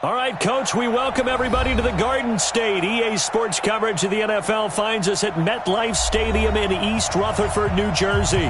All right, Coach, we welcome everybody to the Garden State. EA Sports coverage of the NFL finds us at MetLife Stadium in East Rutherford, New Jersey.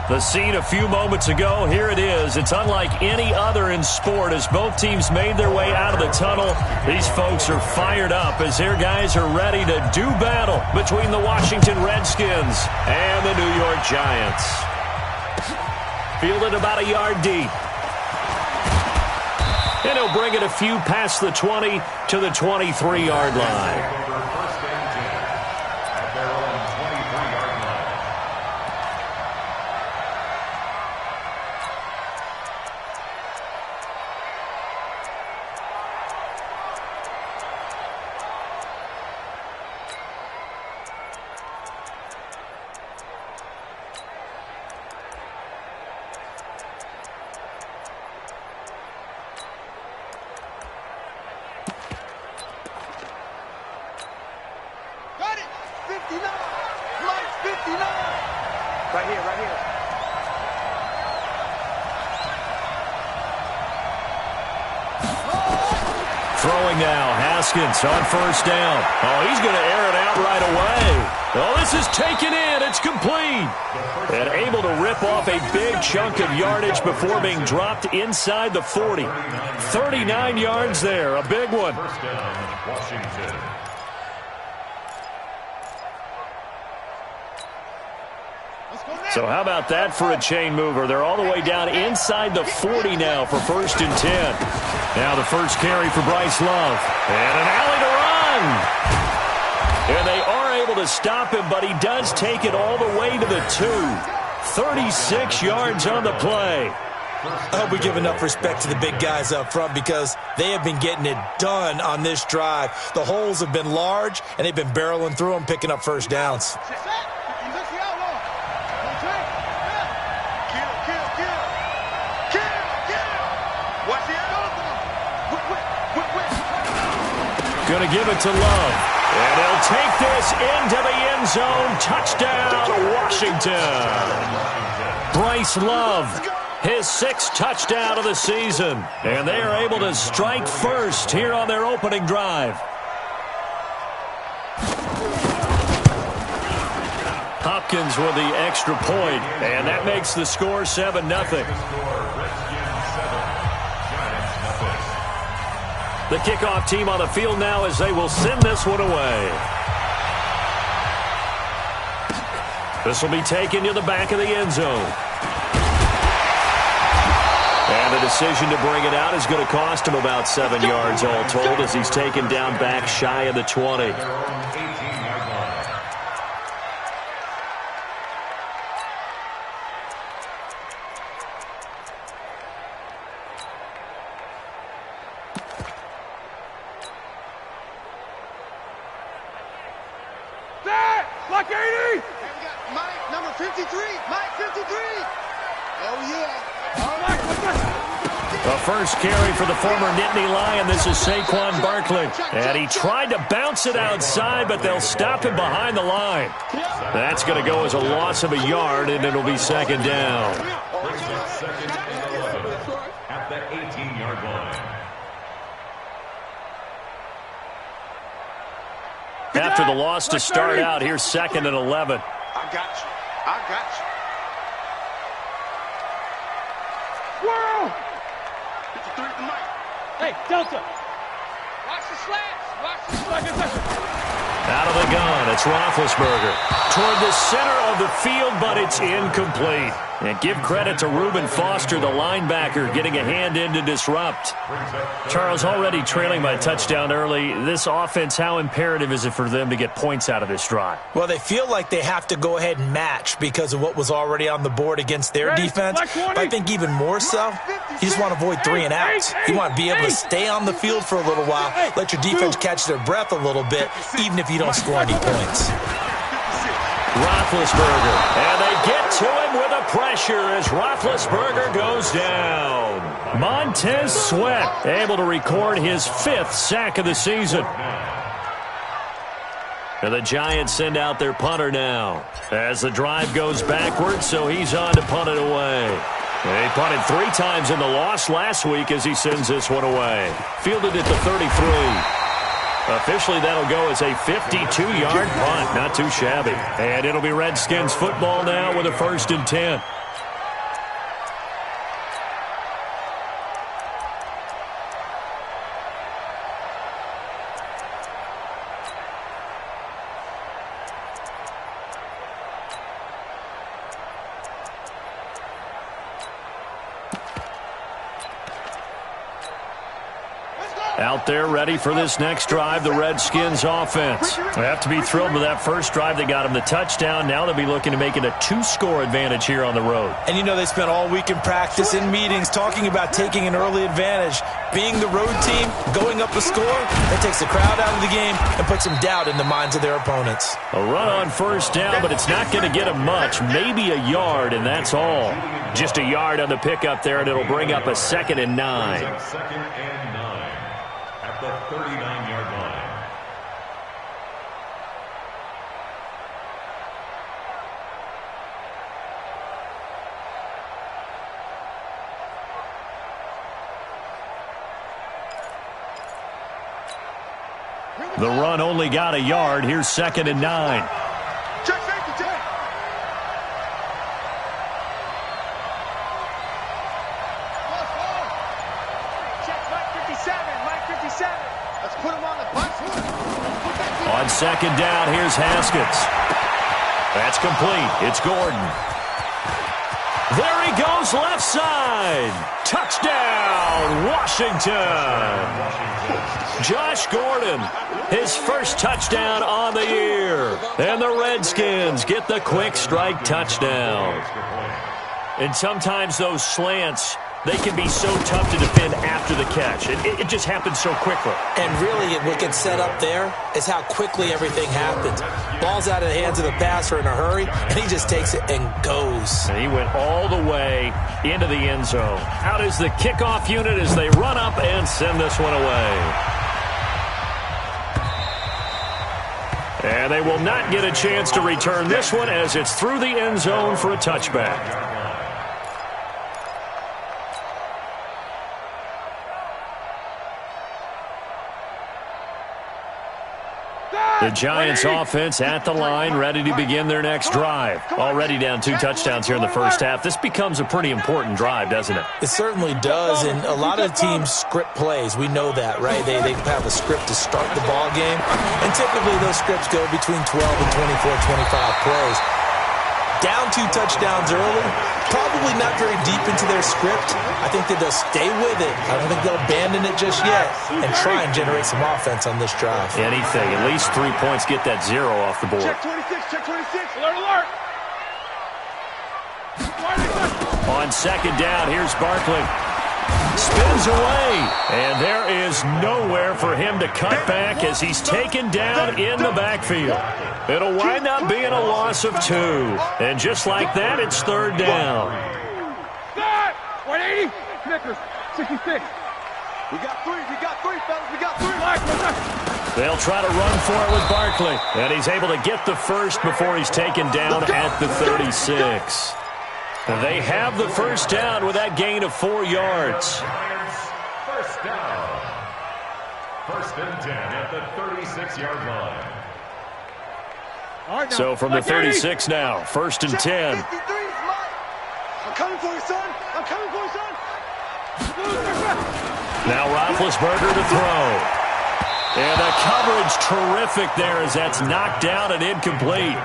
The scene a few moments ago, here it is. It's unlike any other in sport as both teams made their way out of the tunnel. These folks are fired up as their guys are ready to do battle between the Washington Redskins and the New York Giants. Fielded about a yard deep. And he'll bring it a few past the 20 to the 23-yard line. Throwing now, Haskins on first down. Oh, he's going to air it out right away. Oh, this is taken in. It's complete. And able to rip off a big chunk of yardage before being dropped inside the 40. 39 yards there, a big one. First down, Washington. So how about that for a chain mover? They're all the way down inside the 40 now for 1st and 10. Now the first carry for Bryce Love. And an alley to run. And they are able to stop him, but he does take it all the way to the 2. 36 yards on the play. I hope we give enough respect to the big guys up front because they have been getting it done on this drive. The holes have been large, and they've been barreling through them, picking up first downs. Going to give it to Love. And he'll take this into the end zone. Touchdown, Washington. Bryce Love, his 6th touchdown of the season. And they are able to strike first here on their opening drive. Hopkins with the extra point, and that makes the score 7-0. The kickoff team on the field now as they will send this one away. This will be taken to the back of the end zone. And the decision to bring it out is going to cost him about 7 yards all told as he's taken down back shy of the 20. Block 80! And we got Mike, number 53. Mike, 53. Oh, yeah. All right, let's go. The first carry for the former Nittany Lion. This is Saquon Barkley. And he tried to bounce it outside, but they'll stop him behind the line. That's going to go as a loss of a yard, and it'll be 2nd down. Second and 11 at the 18-yard line. After the loss to start out, here's 2nd and 11. I got you. I got you. Swirl! 53 to Mike. Hey, Delta. Watch the slats. Watch the slats. Out of the gun, it's Roethlisberger. Toward the center of the field, but it's incomplete. And give credit to Reuben Foster, the linebacker, getting a hand in to disrupt. Charles, already trailing by a touchdown early. This offense, how imperative is it for them to get points out of this drive? Well, they feel like they have to go ahead and match because of what was already on the board against their defense. But I think even more so, you just want to avoid 3 and outs. You want to be able to stay on the field for a little while, let your defense catch their breath a little bit, even if you don't score any points. Roethlisberger, and they get to him with a pressure as Roethlisberger goes down. Montez Sweat able to record his 5th sack of the season. And the Giants send out their punter now as the drive goes backwards, so he's on to punt it away. He punted 3 times in the loss last week as he sends this one away. Fielded at the 33. Officially, that'll go as a 52-yard punt. Not too shabby. And it'll be Redskins football now with a 1st and 10. Out there ready for this next drive, the Redskins offense. They have to be thrilled with that first drive. They got them the touchdown. Now they'll be looking to make it a 2-score advantage here on the road. And you know they spent all week in practice, in meetings, talking about taking an early advantage. Being the road team, going up a score, that takes the crowd out of the game and puts some doubt in the minds of their opponents. A run on 1st down, but it's not going to get them much. Maybe a yard, and that's all. Just a yard on the pickup there, and it'll bring up a 2nd and 9. 2nd and 9. At the 39-yard line. The run only got a yard. Here's 2nd and 9. Check safety, check. Check Mike 57, Mike 57. Let's put him on the bus. On 2nd down, here's Haskins. That's complete. It's Gordon. There he goes, left side. Touchdown, Washington. Josh Gordon, his first touchdown on the year. And the Redskins get the quick strike touchdown. And sometimes those slants, they can be so tough to defend after the catch. It just happens so quickly. And really, what gets set up there is how quickly everything happens. Ball's out of the hands of the passer in a hurry, and he just takes it and goes. And he went all the way into the end zone. Out is the kickoff unit as they run up and send this one away. And they will not get a chance to return this one as it's through the end zone for a touchback. The Giants offense at the line, ready to begin their next drive. Already down 2 touchdowns here in the first half. This becomes a pretty important drive, doesn't it? It certainly does, and a lot of teams script plays. We know that, right? They have a script to start the ball game, and typically those scripts go between 12 and 24, 25 plays. Down 2 touchdowns early, probably not very deep into their script. I think that they'll stay with it. I don't think they'll abandon it just yet and try and generate some offense on this drive. Anything. At least 3 points, get that 0 off the board. Check 26, check 26. Alert, alert. On 2nd down, here's Barkley. Spins away, and there is nowhere for him to cut back as he's taken down in the backfield. It'll wind up being a loss of 2. And just like that, it's 3rd down. 180. Snickers, 66. We got 3, fellas, we got 3. They'll try to run for it with Barkley. And he's able to get the first before he's taken down at the 36. They have the first down with that gain of 4 yards. First down. 1st and 10 at the 36-yard line. So from the 36 now, 1st and 10. I'm coming for you, son. I'm coming for you, son. Now Roethlisberger to throw. And the coverage terrific there as that's knocked down and incomplete.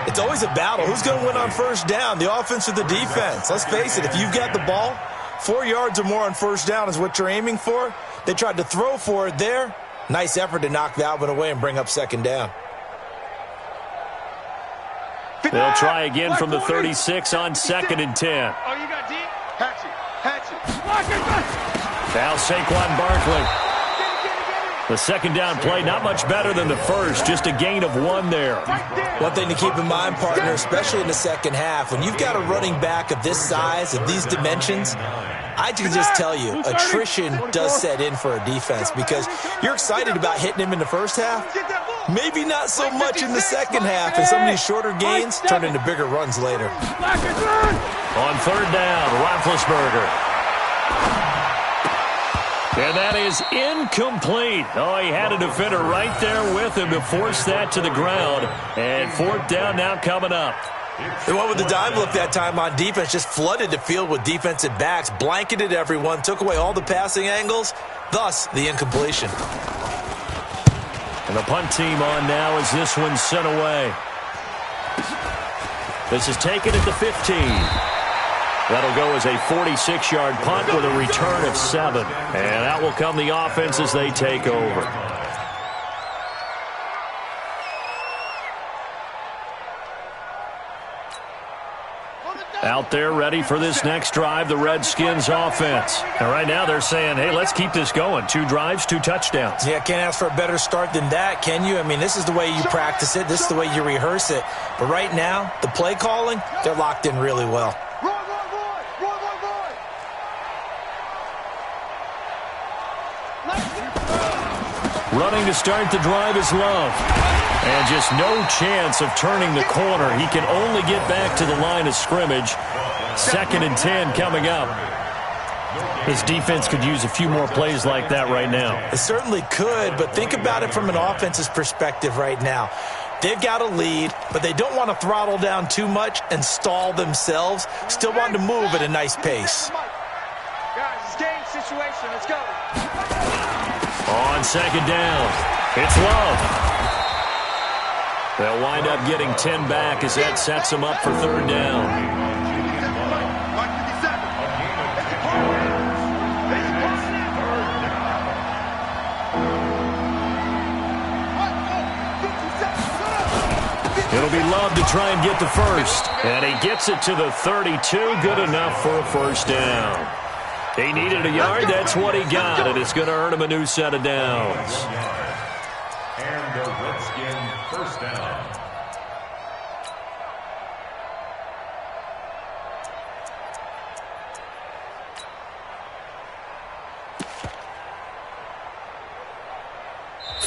It's always a battle. Who's going to win on 1st down, the offense or the defense? Let's face it, if you've got the ball, 4 yards or more on 1st down is what you're aiming for. They tried to throw for it there. Nice effort to knock that one away and bring up 2nd down. They'll try again from the 36 on 2nd and 10. Oh, you got deep? Hatchet. Now Saquon Barkley. The 2nd down play, not much better than the first, just a gain of 1 there. One thing to keep in mind, partner, especially in the second half, when you've got a running back of this size, of these dimensions, I can just tell you, attrition does set in for a defense because you're excited about hitting him in the first half. Maybe not so much in the second half, and some of these shorter gains turn into bigger runs later. On third down, Roethlisberger. And that is incomplete. Oh, he had a defender right there with him to force that to the ground. And fourth down now coming up. They went with the dime look that time on defense, just flooded the field with defensive backs, blanketed everyone, took away all the passing angles, thus the incompletion. And the punt team on now as this one's sent away. This is taken at the 15. That'll go as a 46-yard punt with a return of 7. And out will come the offense as they take over. Out there ready for this next drive, the Redskins offense. And right now they're saying, hey, let's keep this going. 2 drives, 2 touchdowns. Yeah, can't ask for a better start than that, can you? I mean, this is the way you practice it. This is the way you rehearse it. But right now, the play calling, they're locked in really well. Running to start the drive is Love. And just no chance of turning the corner. He can only get back to the line of scrimmage. 2nd and 10 coming up. His defense could use a few more plays like that right now. It certainly could, but think about it from an offense's perspective right now. They've got a lead, but they don't want to throttle down too much and stall themselves. Still want to move at a nice pace. Guys, it's game situation. Let's go. On 2nd down, it's Love. They'll wind up getting 10 back as that sets them up for 3rd down. It'll be Love to try and get the first. And he gets it to the 32. Good enough for a 1st down. He needed a yard. That's what he got. And it's going to earn him a new set of downs. And the Redskin 1st down.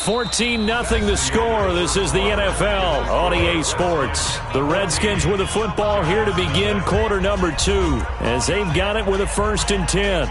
$14-0 the score. This is the NFL on EA Sports. The Redskins with the football here to begin quarter number 2 as they've got it with a 1st and 10.